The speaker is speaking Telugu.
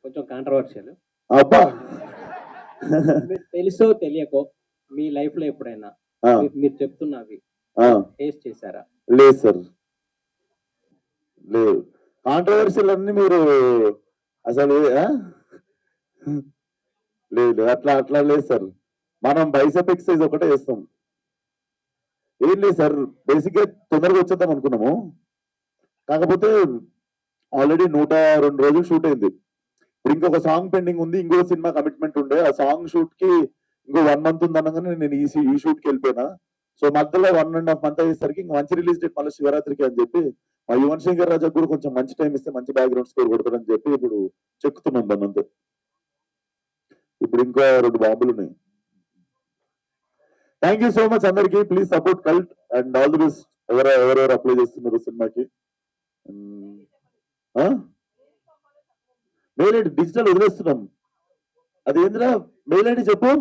కొంచెం కాంట్రవర్షియల్. అబ్బా తెలుసో తెలియకో మీ లైఫ్ లో ఎప్పుడైనా మీరు చెప్తున్నవి ఫేస్ చేశారా? లేదు సార్, లేదు. కాంట్రవర్షియల్ అన్ని మీరు అసలు లేదు, అట్లా అట్లా లేదు సార్. మనం బైసెప్ ఎక్సర్సైజ్ ఒకటే చేస్తాం. ఏం లేదు సార్, బేసిక్ గా తొందరగా వచ్చేద్దాం అనుకున్నాము. కాకపోతే ఆల్రెడీ 102 రోజులు షూట్ అయింది. ఇప్పుడు ఇంకొక సాంగ్ పెండింగ్ ఉంది, ఇంకో సినిమా కమిట్మెంట్ ఉండే. ఆ సాంగ్ షూట్ కి ఇంకో 1 మంత్ ఉంది అనగానే నేను ఈ షూట్ కి వెళ్ళిపోయినా. సో మధ్యలో 1.5 మంత్ అయ్యేసరికి ఇంక మంచి రిలీజ్ డేట్ మళ్ళీ శివరాత్రికి అని చెప్పి మా యువన్ శంకర్ రాజా కూడా కొంచెం మంచి టైం ఇస్తే మంచి బ్యాక్గ్రౌండ్ స్కోర్ కొడతారని చెప్పి ఇప్పుడు చెక్కుతున్నాం దాన్ని అంతే. ఇప్పుడు ఇంకా 2 బాంబులు ఉన్నాయి. థ్యాంక్ యూ సో మచ్ అందరికి. Please support cult and all the best. ఎవరెవరు అప్లై చేస్తున్నారు సినిమాకి. మెయిల్ ఐడి డిజిటల్ వదిలేస్తున్నాం. అది ఏంద్రా మెయిల్ ఐడి చెప్పు.